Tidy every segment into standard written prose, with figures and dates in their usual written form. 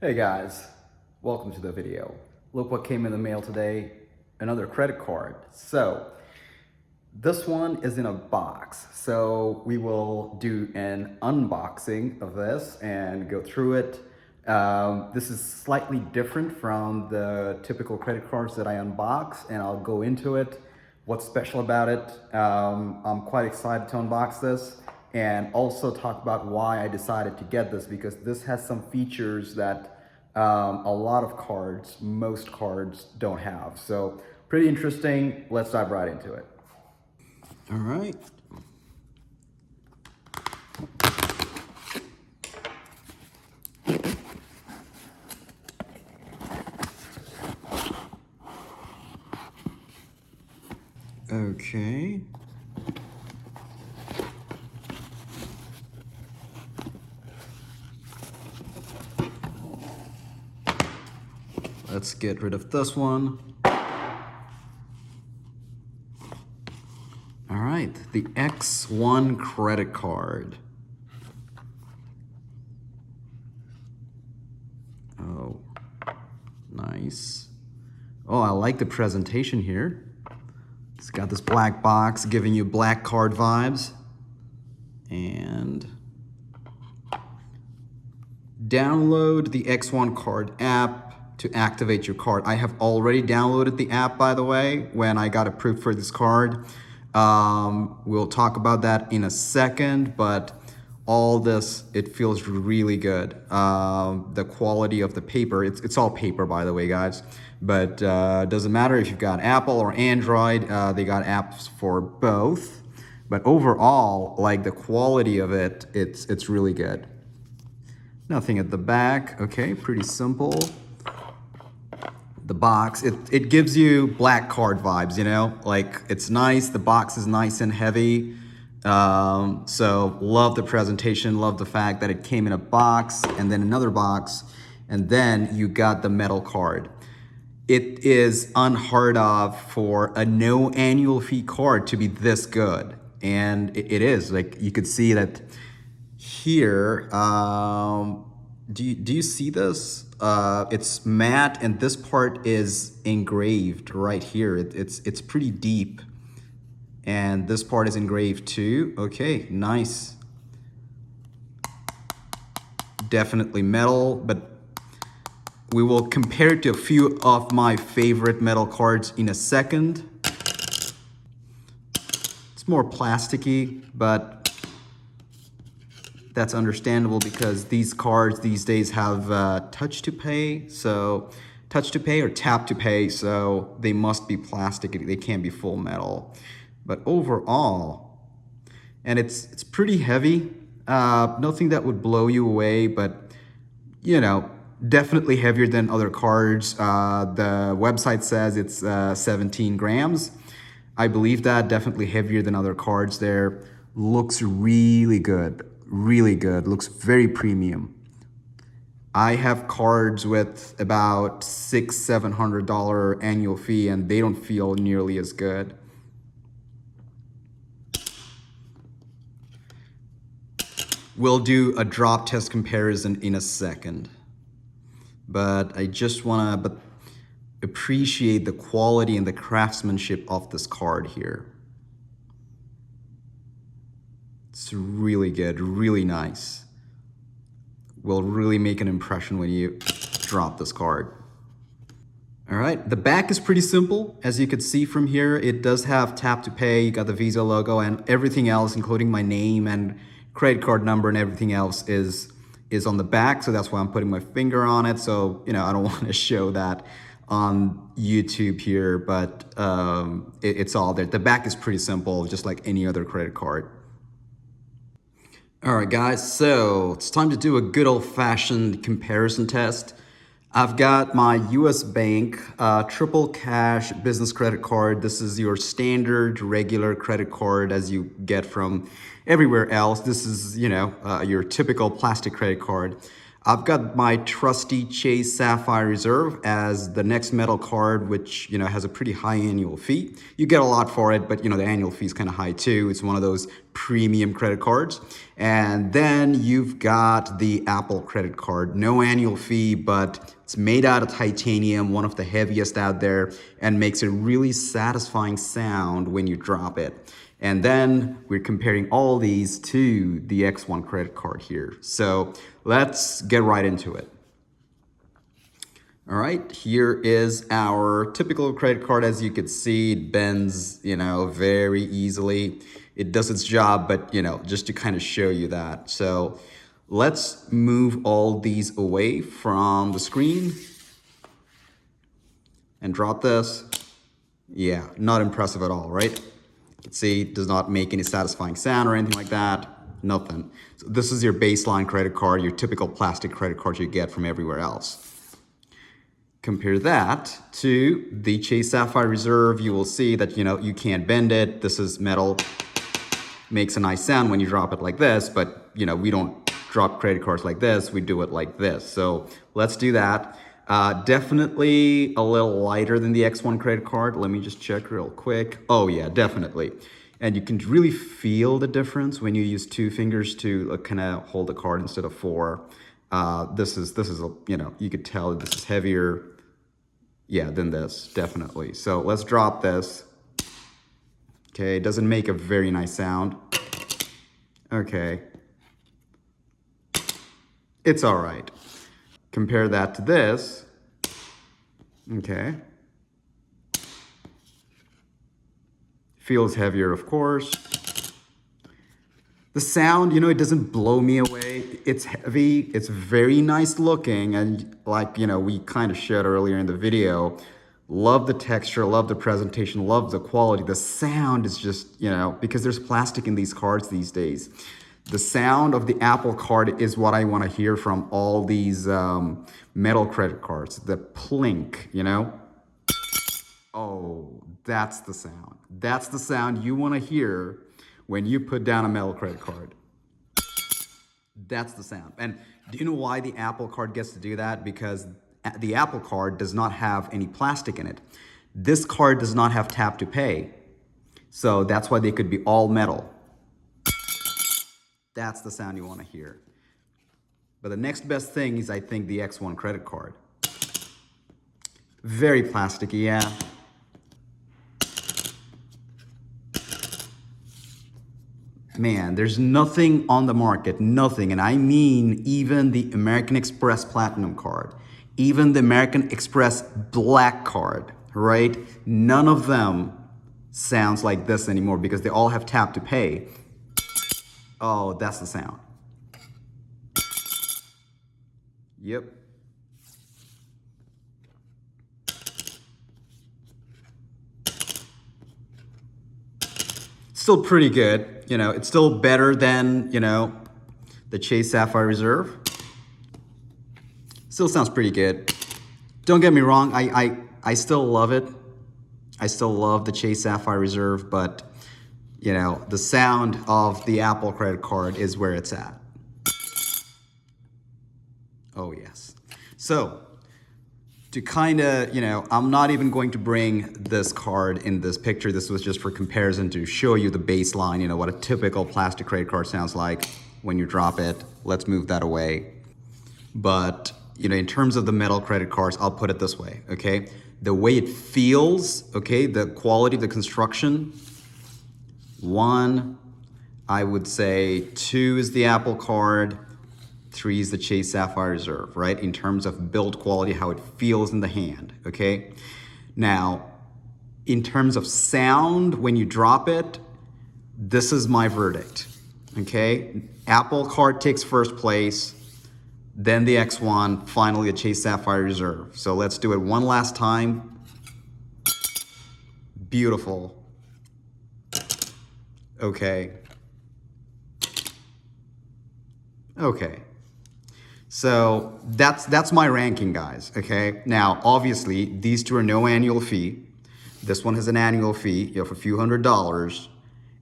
Hey guys, welcome to the video. Look what came in the mail today, another credit card. So this one is in a box. So we will do an unboxing of this and go through it. This is slightly different from the typical credit cards that I unbox, and I'll go into it. What's special about it? I'm quite excited to unbox this and also talk about why I decided to get this, because this has some features that a lot of cards, most cards don't have. So pretty interesting. Let's dive right into it. All right. Okay. Let's get rid of this one. All right, the X1 credit card. Oh, nice. Oh, I like the presentation here. It's got this black box giving you black card vibes. And download the X1 card app to activate your card. I have already downloaded the app, by the way, when I got approved for this card. We'll talk about that in a second, but all this, it feels really good. The quality of the paper, it's all paper, by the way, guys, but doesn't matter if you've got Apple or Android, they got apps for both. But overall, like the quality of it, it's really good. Nothing at the back. Okay, pretty simple. The box, it gives you black card vibes, you know? Like, it's nice. The box is nice and heavy. So love the presentation, love the fact that it came in a box and then another box, and then you got the metal card. It is unheard of for a no annual fee card to be this good. And it is. Like, you could see that here. Do you see this? It's matte, and this part is engraved right here. It's pretty deep, and this part is engraved too. Okay, nice. Definitely metal, but we will compare it to a few of my favorite metal cards in a second. It's more plasticky, but that's understandable because these cards these days have touch to pay, so touch to pay or tap to pay, so they must be plastic. They can't be full metal. But overall, and it's pretty heavy. Nothing that would blow you away, but you know, definitely heavier than other cards. The website says it's 17 grams. I believe that. Definitely heavier than other cards there. Looks really good. Really good. Looks very premium. I have cards with about $600-700 annual fee, and they don't feel nearly as good. We'll do a drop test comparison in a second, but I just want to appreciate the quality and the craftsmanship of this card here. It's really good, really nice. Will really make an impression when you drop this card. All right, the back is pretty simple. As you could see from here, it does have tap to pay. You got the Visa logo, and everything else, including my name and credit card number and everything else is on the back. So that's why I'm putting my finger on it. So, you know, I don't want to show that on YouTube here, but it's all there. The back is pretty simple, just like any other credit card. All right, guys, so it's time to do a good old-fashioned comparison test. I've got my US Bank triple cash business credit card. This is your standard regular credit card as you get from everywhere else. This is, you know, your typical plastic credit card. I've got my trusty Chase Sapphire Reserve as the next metal card, which, has a pretty high annual fee. You get a lot for it, but, the annual fee is kind of high too. It's one of those premium credit cards. And then you've got the Apple credit card. No annual fee, but it's made out of titanium, one of the heaviest out there, and makes a really satisfying sound when you drop it. And then we're comparing all these to the X1 credit card here. So let's get right into it. All right, here is our typical credit card. As you can see, it bends, very easily. It does its job, but, just to kind of show you that. So let's move all these away from the screen and drop this. Yeah, not impressive at all, right? You can see it does not make any satisfying sound or anything like that. Nothing. So this is your baseline credit card, your typical plastic credit card you get from everywhere else. Compare that to the Chase Sapphire Reserve. You will see that, you can't bend it. This is metal. Makes a nice sound when you drop it like this, but, we don't drop credit cards like this. We do it like this. So let's do that. Definitely a little lighter than the X1 credit card. Let me just check real quick. Oh yeah, definitely. And you can really feel the difference when you use 2 fingers to kind of hold the card instead of 4. This is you could tell this is heavier, than this, definitely. So let's drop this. Okay, it doesn't make a very nice sound. Okay. It's all right. Compare that to this. Okay. Feels heavier, of course. The sound, it doesn't blow me away. It's heavy. It's very nice looking. And like, we kind of showed earlier in the video, love the texture, love the presentation, love the quality. The sound is just, because there's plastic in these cards these days. The sound of the Apple card is what I want to hear from all these metal credit cards. The plink, Oh, that's the sound. That's the sound you want to hear when you put down a metal credit card. That's the sound. And do you know why the Apple card gets to do that? Because the Apple card does not have any plastic in it. This card does not have tap to pay. So that's why they could be all metal. That's the sound you want to hear. But the next best thing is, I think, the X1 credit card. Very plasticky, yeah. Man, there's nothing on the market, nothing. And I mean even the American Express Platinum card, even the American Express Black card, right? None of them sounds like this anymore because they all have tap to pay. Oh, that's the sound. Yep. Still pretty good. It's still better than, the Chase Sapphire Reserve. Still sounds pretty good. Don't get me wrong, I still love it. I still love the Chase Sapphire Reserve, but the sound of the Apple credit card is where it's at. Oh, yes. So, to kind of, I'm not even going to bring this card in this picture. This was just for comparison to show you the baseline, what a typical plastic credit card sounds like when you drop it. Let's move that away. But, in terms of the metal credit cards, I'll put it this way, okay? The way it feels, okay, the quality of the construction, 1, I would say 2 is the Apple card, 3 is the Chase Sapphire Reserve, right? In terms of build quality, how it feels in the hand, okay? Now, in terms of sound, when you drop it, this is my verdict, okay? Apple card takes first place, then the X1, finally the Chase Sapphire Reserve. So let's do it one last time. Beautiful. Okay. Okay. So that's my ranking, guys, okay? Now, obviously, these two are no annual fee. This one has an annual fee of a few $100s.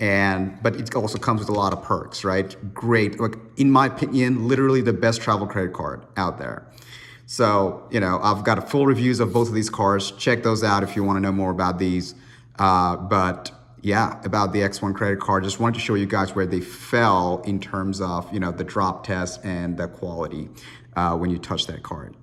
but it also comes with a lot of perks, right? Great, like in my opinion, literally the best travel credit card out there. So, I've got a full reviews of both of these cards. Check those out if you want to know more about these. But yeah, about the X1 credit card, just wanted to show you guys where they fell in terms of, the drop test and the quality when you touch that card.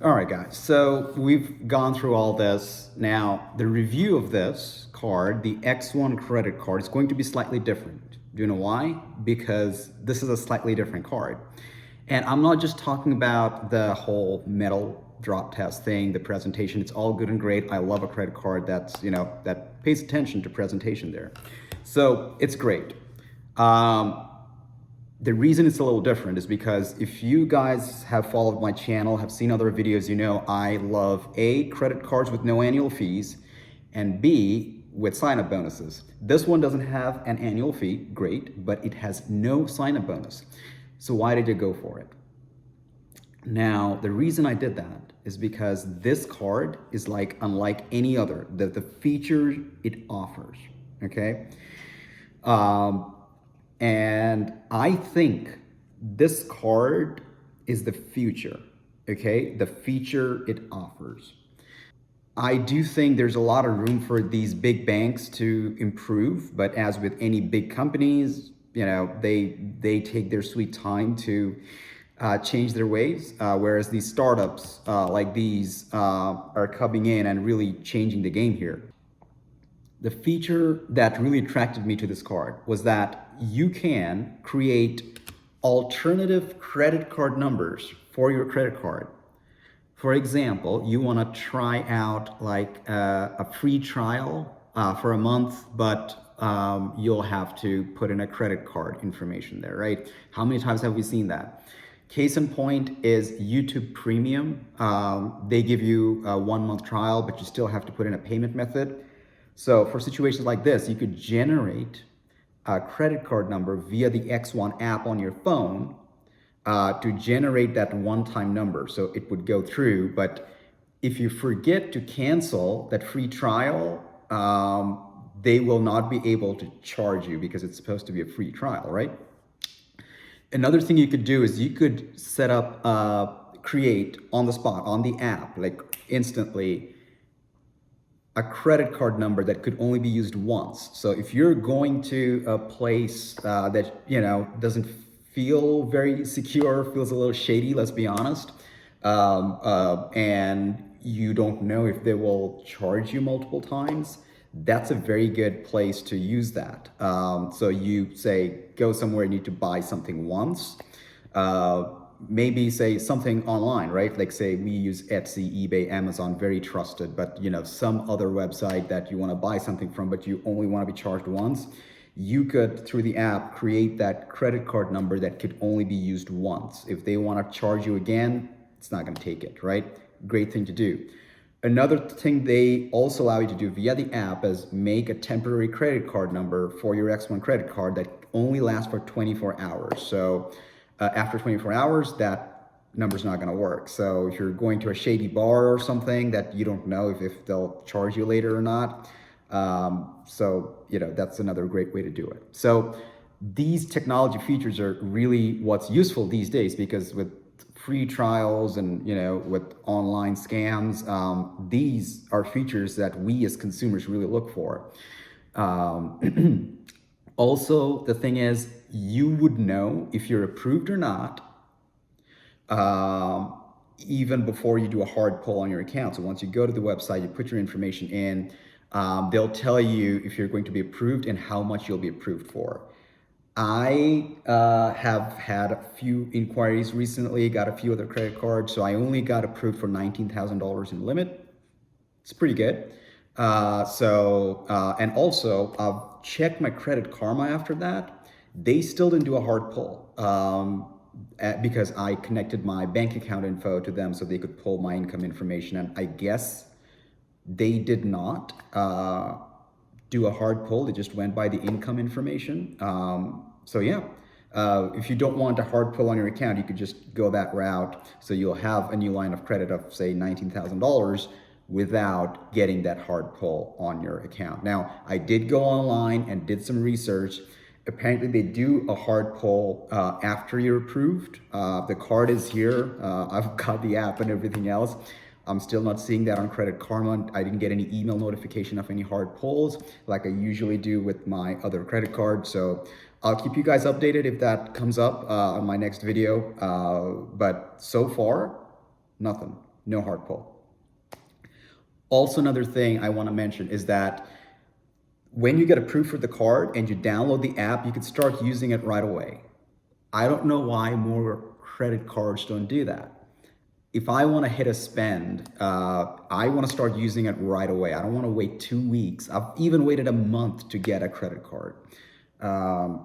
All right, guys, so we've gone through all this. Now, the review of this card, the X1 credit card, is going to be slightly different. Do you know why? Because this is a slightly different card. And I'm not just talking about the whole metal drop test thing, the presentation. It's all good and great. I love a credit card that's, that pays attention to presentation there. So it's great. The reason it's a little different is because if you guys have followed my channel, have seen other videos, I love A, credit cards with no annual fees, and B, with sign-up bonuses. This one doesn't have an annual fee, great, but it has no sign-up bonus. So why did you go for it? Now, the reason I did that is because this card is unlike any other, the feature it offers, okay? And I think this card is the future, okay? The feature it offers. I do think there's a lot of room for these big banks to improve, but as with any big companies, they take their sweet time to change their ways, whereas these startups like these are coming in and really changing the game here. The feature that really attracted me to this card was that you can create alternative credit card numbers for your credit card. For example, you want to try out a free trial for a month, but you'll have to put in a credit card information there, right? How many times have we seen that? Case in point is YouTube Premium. They give you a 1-month trial, but you still have to put in a payment method. So for situations like this, you could generate a credit card number via the X1 app on your phone to generate that one-time number. So it would go through, but if you forget to cancel that free trial, they will not be able to charge you because it's supposed to be a free trial, right? Another thing you could do is you could set up, create on the spot, on the app, instantly, a credit card number that could only be used once. So if you're going to a place that, doesn't feel very secure, feels a little shady, let's be honest, and you don't know if they will charge you multiple times, that's a very good place to use that. So you go somewhere, you need to buy something once, maybe say something online, right? Like say we use Etsy, eBay, Amazon, very trusted, but some other website that you want to buy something from, but you only want to be charged once. You could, through the app, create that credit card number that could only be used once. If they want to charge you again, it's not going to take it, right? Great thing to do. Another thing they also allow you to do via the app is make a temporary credit card number for your X1 credit card that only lasts for 24 hours. So after 24 hours, that number's not going to work. So if you're going to a shady bar or something that you don't know if they'll charge you later or not, that's another great way to do it. So these technology features are really what's useful these days, because with free trials and with online scams, these are features that we as consumers really look for. Also, the thing is, you would know if you're approved or not even before you do a hard pull on your account. So once you go to the website, you put your information in, they'll tell you if you're going to be approved and how much you'll be approved for. I have had a few inquiries recently, got a few other credit cards, so I only got approved for $19,000 in limit. It's pretty good. And also I've checked my Credit Karma after that. They still didn't do a hard pull because I connected my bank account info to them so they could pull my income information, and I guess they did not do a hard pull. They just went by the income information. If you don't want a hard pull on your account, you could just go that route. So you'll have a new line of credit of say $19,000, without getting that hard pull on your account. Now, I did go online and did some research. Apparently they do a hard pull after you're approved. The card is here. I've got the app and everything else. I'm still not seeing that on Credit Karma. I didn't get any email notification of any hard pulls like I usually do with my other credit card. So I'll keep you guys updated if that comes up on my next video. But so far, nothing, no hard pull. Also, another thing I want to mention is that when you get approved for the card and you download the app, you can start using it right away. I don't know why more credit cards don't do that. If I want to hit a spend, I want to start using it right away. I don't want to wait 2 weeks. I've even waited a month to get a credit card,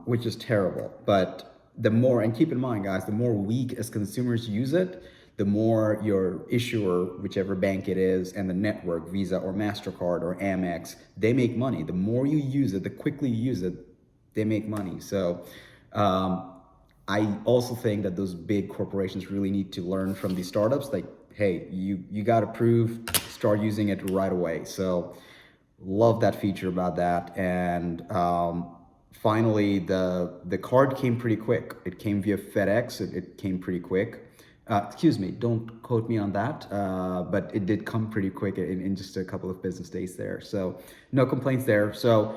which is terrible. But the more, and keep in mind, guys, the more we as consumers use it, the more your issuer, whichever bank it is, and the network, Visa or MasterCard or Amex, they make money. The more you use it, the quickly you use it, they make money. So I also think that those big corporations really need to learn from these startups. Like, hey, you got approved, start using it right away. So love that feature about that. And finally, the card came pretty quick. It came via FedEx. It came pretty quick. Excuse me, don't quote me on that, but it did come pretty quick in just a couple of business days there. So no complaints there. So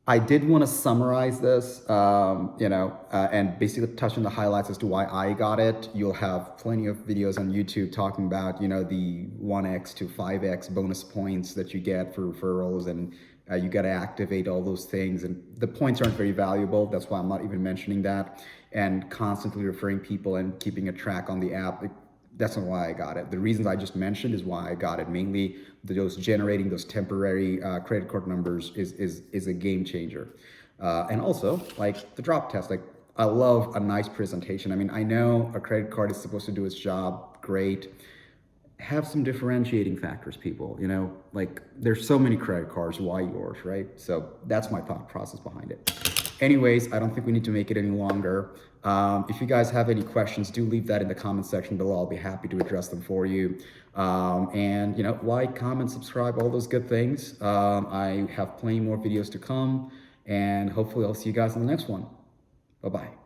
I did want to summarize this, and basically touch on the highlights as to why I got it. You'll have plenty of videos on YouTube talking about, the 1x to 5x bonus points that you get for referrals, and you got to activate all those things. And the points aren't very valuable. That's why I'm not even mentioning that. And constantly referring people and keeping a track on the app. That's not why I got it. The reasons I just mentioned is why I got it. Mainly those generating those temporary credit card numbers is a game changer. And also like the drop test, like I love a nice presentation. I mean, I know a credit card is supposed to do its job, great. Have some differentiating factors, people, like there's so many credit cards, why yours, right? So that's my thought process behind it. Anyways, I don't think we need to make it any longer. If you guys have any questions, do leave that in the comment section below. I'll be happy to address them for you. And like, comment, subscribe, all those good things. I have plenty more videos to come, and hopefully I'll see you guys in the next one. Bye-bye.